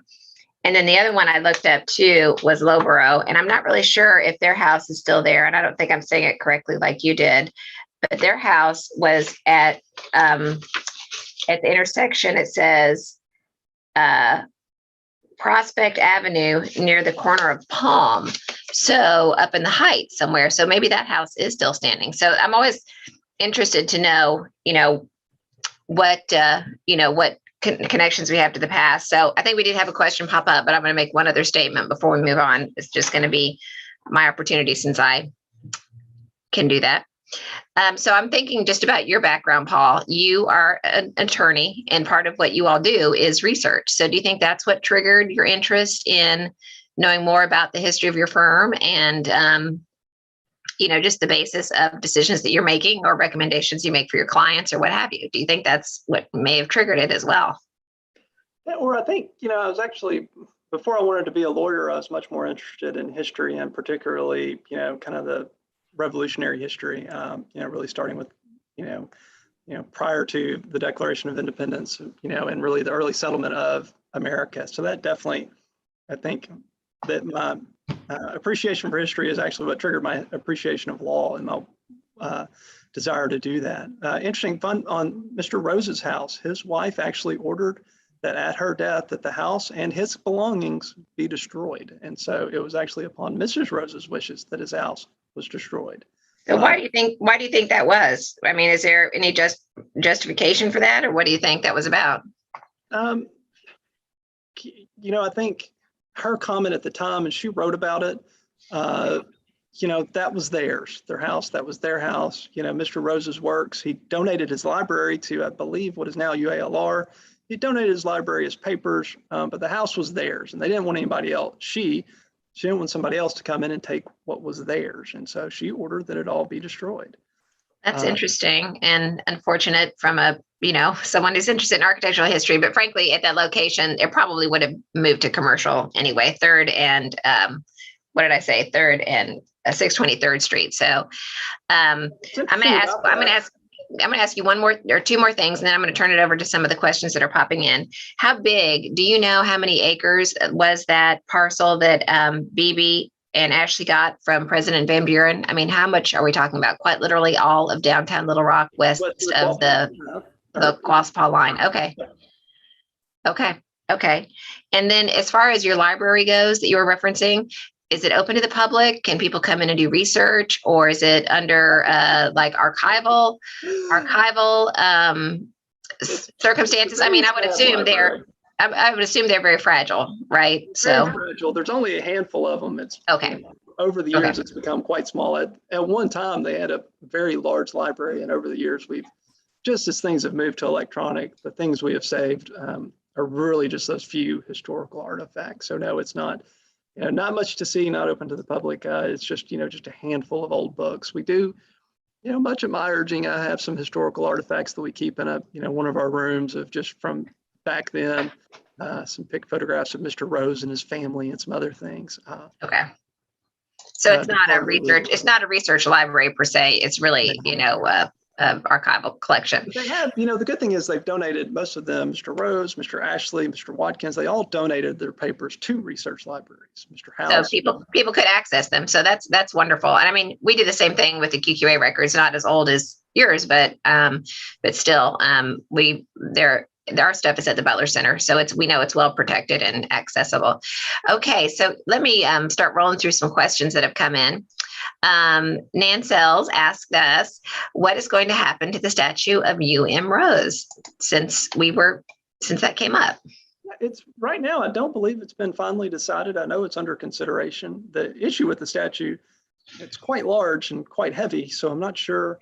And then the other one I looked up too was Loughborough, and I'm not really sure if their house is still there. And I don't think I'm saying it correctly like you did, but their house was at the intersection. It says Prospect Avenue near the corner of Palm. So up in the Heights somewhere. So maybe that house is still standing. So I'm always interested to know, what connections we have to the past. So I think we did have a question pop up, but I'm going to make one other statement before we move on. It's just going to be my opportunity, since I can do that. So I'm thinking just about your background, Paul. You are an attorney, and part of what you all do is research. So do you think that's what triggered your interest in knowing more about the history of your firm and, just the basis of decisions that you're making or recommendations you make for your clients or what have you? Do you think that's what may have triggered it as well? Yeah, or I think, I was actually, before I wanted to be a lawyer, I was much more interested in history, and particularly, kind of the revolutionary history, really starting with, prior to the Declaration of Independence, and really the early settlement of America. So that definitely, I think that my appreciation for history is actually what triggered my appreciation of law and my desire to do that. Interesting fun on Mr. Rose's house. His wife actually ordered that at her death that the house and his belongings be destroyed. And so it was actually upon Mrs. Rose's wishes that his house was destroyed. So why do you think that was? I mean, is there any justification for that, or what do you think that was about? I think her comment at the time, and she wrote about it, that was theirs, their house, that was their house. Mr. Rose's works, he donated his library to, I believe, what is now UALR. He donated his library, his papers, but the house was theirs, and they didn't want anybody else. She didn't want somebody else to come in and take what was theirs, and so she ordered that it all be destroyed. That's interesting and unfortunate from someone who's interested in architectural history, but frankly, at that location, it probably would have moved to commercial anyway. 3rd and 623rd Street. So I'm going to ask you one more or two more things, and then I'm going to turn it over to some of the questions that are popping in. How big, do you know how many acres was that parcel that BB and Ashley got from President Van Buren? I mean, how much are we talking about? Quite literally all of downtown Little Rock, west of the Quaspah line. Okay. And then as far as your library goes that you were referencing, is it open to the public? Can people come in and do research, or is it under like archival circumstances? I mean, I would assume there. I would assume they're very fragile, right? Very So, fragile. There's only a handful of them. It's okay. over the years, it's become quite small. At one time, they had a very large library, and over the years, just as things have moved to electronic, the things we have saved are really just those few historical artifacts. So no, it's not, not much to see, not open to the public. It's just, just a handful of old books. We do, much at my urging, I have some historical artifacts that we keep in one of our rooms of just from back then. Some photographs of Mr. Rose and his family and some other things. Okay. So it's not a research. It's not a research library per se. It's really, archival collection. They have, the good thing is they've donated, most of them, Mr. Rose, Mr. Ashley, Mr. Watkins, they all donated their papers to research libraries. Mr. House. So people could access them. So that's wonderful. And I mean, we do the same thing with the QQA records, not as old as yours, but still, our stuff is at the Butler Center, so we know it's well protected and accessible. Okay, so let me start rolling through some questions that have come in. Nan Sells asked us, what is going to happen to the statue of U.M. Rose since that came up? It's right now, I don't believe it's been finally decided. I know it's under consideration. The issue with the statue, it's quite large and quite heavy, so I'm not sure,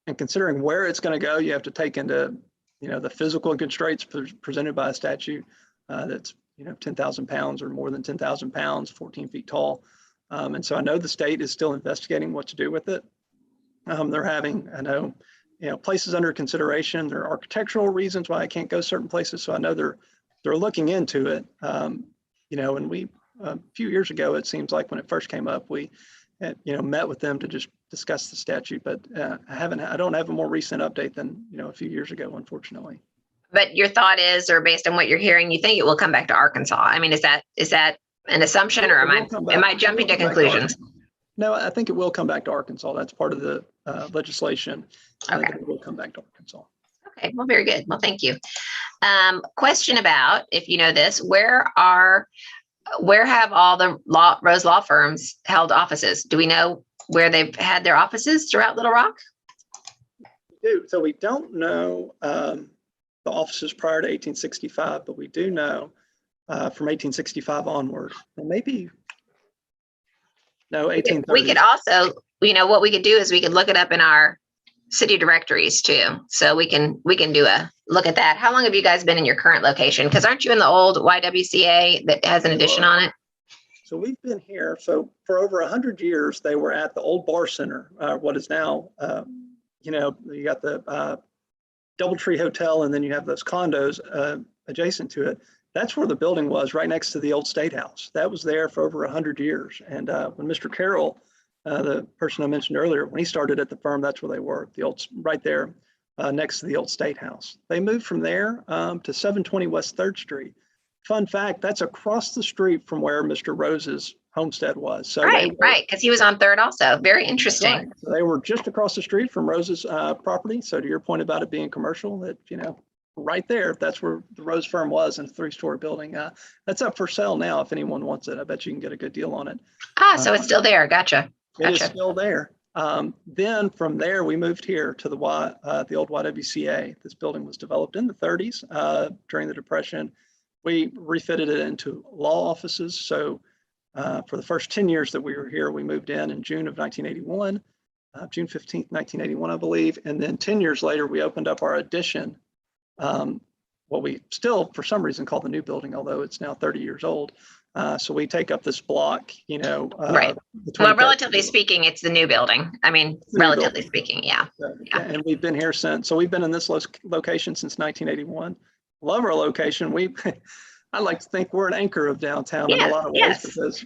and considering where it's going to go, you have to take into the physical constraints presented by a statue that's 10,000 pounds or more than 10,000 pounds, 14 feet tall. And so I know the state is still investigating what to do with it. They're having, I know, places under consideration. There are architectural reasons why I can't go certain places. So I know they're looking into it. And we, a few years ago, it seems like when it first came up, we had, met with them to just discuss the statute, but I don't have a more recent update than, a few years ago, unfortunately. But your thought is, or based on what you're hearing, you think it will come back to Arkansas? I mean, is that an assumption, or am I jumping to conclusions? No, I think it will come back to Arkansas. That's part of the legislation. I think it will come back to Arkansas. Okay, well, very good. Well, thank you. Question about, if you know this, where have all the Rose law firms held offices? Do we know where they've had their offices throughout Little Rock? We do. So we don't know the offices prior to 1865, but we do know from 1865 onward, and maybe no, 1830. We could also, what we could do is we could look it up in our city directories too. So we can do a look at that. How long have you guys been in your current location? Because aren't you in the old YWCA that has an addition on it? So we've been here. So for over 100 years, they were at the old Bar Center, what is now, you got the Doubletree Hotel, and then you have those condos adjacent to it. That's where the building was, right next to the old State House. That was there for over 100 years. And when Mr. Carroll, the person I mentioned earlier, when he started at the firm, that's where they were, right there next to the old State House. They moved from there to 720 West 3rd Street. Fun fact, that's across the street from where Mr. Rose's homestead was. So right, because he was on 3rd also. Very interesting. Right. So they were just across the street from Rose's property. So to your point about it being commercial, that, right there, that's where the Rose firm was, in a 3-story building. That's up for sale now. If anyone wants it, I bet you can get a good deal on it. So it's still there. Gotcha. It is still there. Then from there, we moved here to the old YWCA. This building was developed in the 30s during the Depression. We refitted it into law offices. So for the first 10 years that we were here, we moved in June of 1981, June 15th, 1981, I believe. And then 10 years later, we opened up our addition, what we still, for some reason, call the new building, although it's now 30 years old. So we take up this block, right. Well, relatively speaking, it's the new building. I mean, relatively speaking, yeah. And we've been here since. So we've been in this location since 1981. Love our location. I like to think we're an anchor of downtown in a lot of ways, because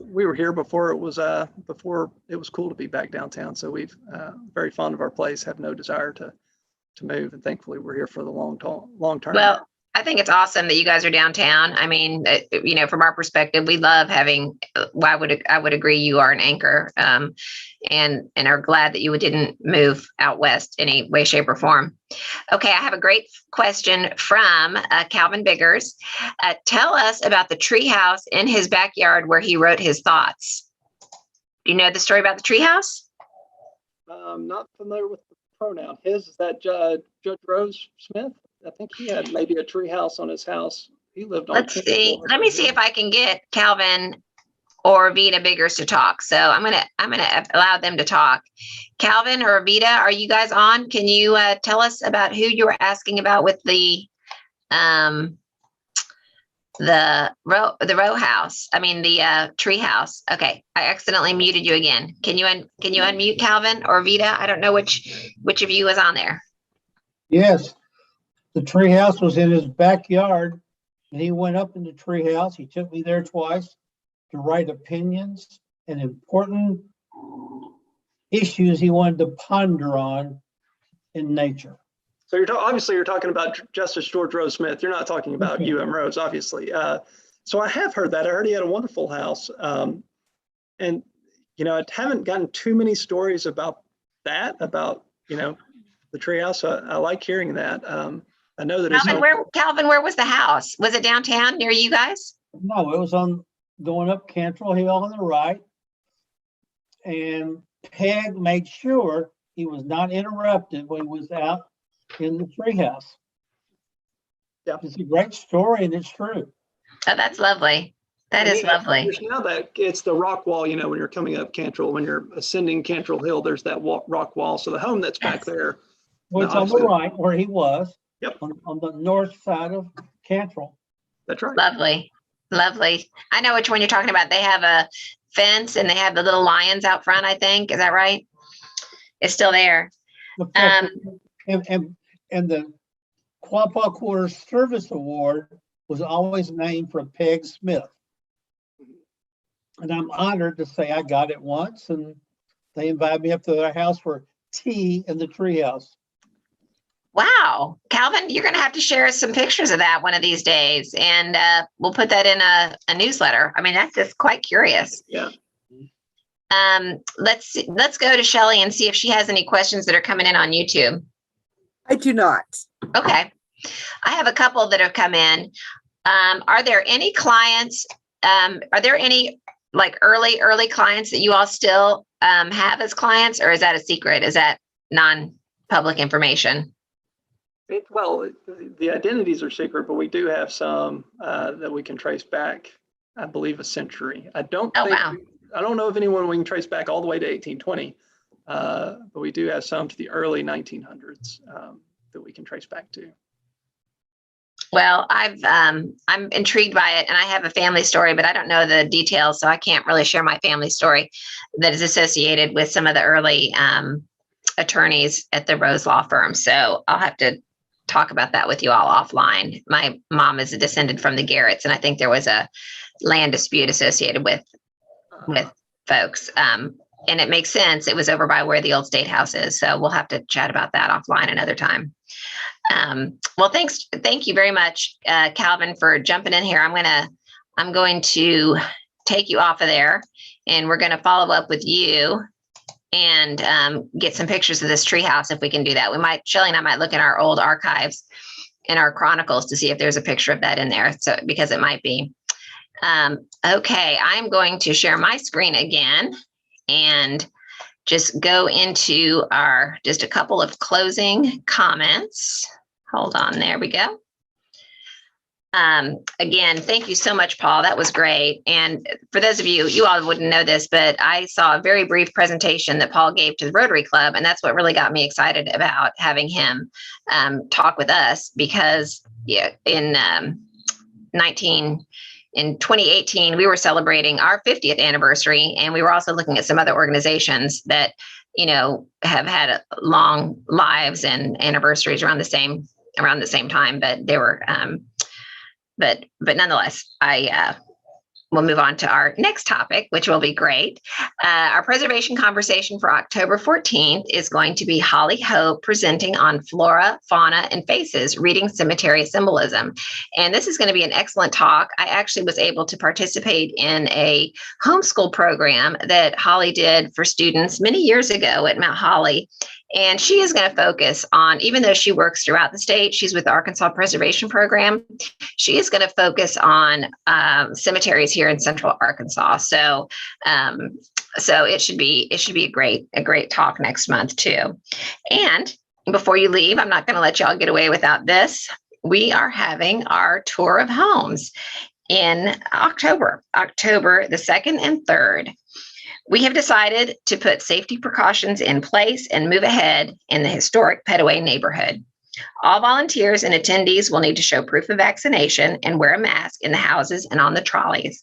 we were here before it was cool to be back downtown. So we've very fond of our place, have no desire to move, and thankfully we're here for the long term. Well, I think it's awesome that you guys are downtown. I mean, from our perspective, we love having. I would agree you are an anchor, and are glad that you didn't move out west any way, shape, or form. Okay, I have a great question from Calvin Biggers. Tell us about the treehouse in his backyard where he wrote his thoughts. Do you know the story about the treehouse? I'm not familiar with the pronoun. His, is that Judge Rose Smith? I think he had maybe a tree house on his house. He lived on. Let's see. Let me see if I can get Calvin or Vita Biggers to talk. So I'm gonna allow them to talk. Calvin or Vita, are you guys on? Can you tell us about who you were asking about with the row house? I mean the tree house. Okay, I accidentally muted you again. Can you unmute Calvin or Vita? I don't know which of you was on there. Yes, the tree house was in his backyard, and he went up in the tree house. He took me there twice to write opinions and important issues he wanted to ponder on in nature. So obviously you're talking about Justice George Rose Smith. You're not talking about UM Rose, obviously. So I have heard that. I heard he had a wonderful house. And, I haven't gotten too many stories about that, about, the treehouse. I like hearing that. I know that Calvin, where was the house? Was it downtown near you guys? No, it was going up Cantrell Hill on the right. And Peg made sure he was not interrupted when he was out in the treehouse. Yeah. It's a great story, and it's true. Oh, that's lovely. That is lovely. Now that it's the rock wall, when you're coming up Cantrell, when you're ascending Cantrell Hill, there's that rock wall. So the home that's back there. Well, it's on the right where he was. Yep. On the north side of Cantrell. That's right. Lovely. Lovely. I know which one you're talking about. They have a fence and they have the little lions out front, I think. Is that right? It's still there. And the Quapaw Quarter Service Award was always named for Peg Smith. And I'm honored to say I got it once, and they invited me up to their house for tea in the treehouse. Wow. Calvin, you're going to have to share us some pictures of that one of these days, and we'll put that in a newsletter. I mean, that's just quite curious. Yeah. Let's go to Shelley and see if she has any questions that are coming in on YouTube. I do not. Okay. I have a couple that have come in. Are there any clients, are there any like early clients that you all still have as clients, or is that a secret? Is that non-public information? Well, the identities are secret, but we do have some that we can trace back, I believe, a century. I don't know of anyone we can trace back all the way to 1820, but we do have some to the early 1900s that we can trace back to. Well, I'm intrigued by it, and I have a family story, but I don't know the details, so I can't really share my family story that is associated with some of the early attorneys at the Rose Law Firm. So I'll have to talk about that with you all offline. My mom is a descendant from the Garretts, and I think there was a land dispute associated with folks. And it makes sense. It was over by where the old State House is. So we'll have to chat about that offline another time. Well, thank you very much, Calvin, for jumping in here. I'm going to take you off of there, and we're going to follow up with you and get some pictures of this treehouse if we can do that. Shelley and I might look in our old archives in our chronicles to see if there's a picture of that in there. So because it might be. Okay, I'm going to share my screen again and just go into just a couple of closing comments. Hold on, there we go. Again, thank you so much, Paul. That was great. And for those of you all wouldn't know this, but I saw a very brief presentation that Paul gave to the Rotary Club, and that's what really got me excited about having him talk with us, because in 2018, we were celebrating our 50th anniversary, and we were also looking at some other organizations that, have had long lives and anniversaries around the same time, but they were, but nonetheless, we'll move on to our next topic, which will be great. Our preservation conversation for October 14th is going to be Holly Hope presenting on flora, fauna, and faces, reading cemetery symbolism. And this is going to be an excellent talk. I actually was able to participate in a homeschool program that Holly did for students many years ago at Mount Holly. And she is going to focus on, even though she works throughout the state, she's with the Arkansas Preservation Program. She is going to focus on cemeteries here in Central Arkansas. So it should be a great talk next month too. And before you leave, I'm not going to let y'all get away without this. We are having our tour of homes in October the 2nd and 3rd. We have decided to put safety precautions in place and move ahead in the historic Petaway neighborhood. All volunteers and attendees will need to show proof of vaccination and wear a mask in the houses and on the trolleys.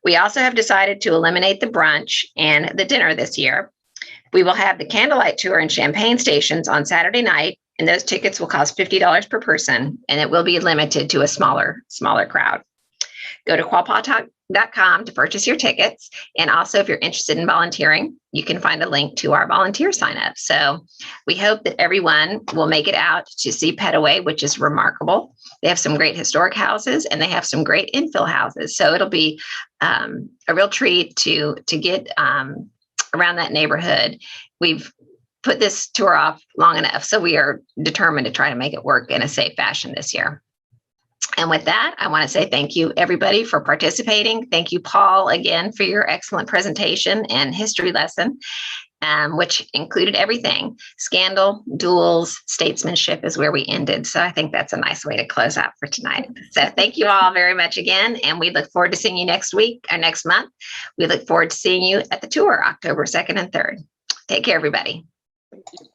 We also have decided to eliminate the brunch and the dinner this year. We will have the candlelight tour and champagne stations on Saturday night, and those tickets will cost $50 per person, and it will be limited to a smaller crowd. Go to quapaw.com to purchase your tickets. And also, if you're interested in volunteering, you can find a link to our volunteer sign up. So we hope that everyone will make it out to see Petaway, which is remarkable. They have some great historic houses and they have some great infill houses. So it'll be a real treat to get around that neighborhood. We've put this tour off long enough, so we are determined to try to make it work in a safe fashion this year. And with that, I want to say thank you, everybody, for participating. Thank you, Paul, again, for your excellent presentation and history lesson, which included everything. Scandal, duels, statesmanship is where we ended. So I think that's a nice way to close out for tonight. So thank you all very much again. And we look forward to seeing you next week or next month. We look forward to seeing you at the tour, October 2nd and 3rd. Take care, everybody. Thank you.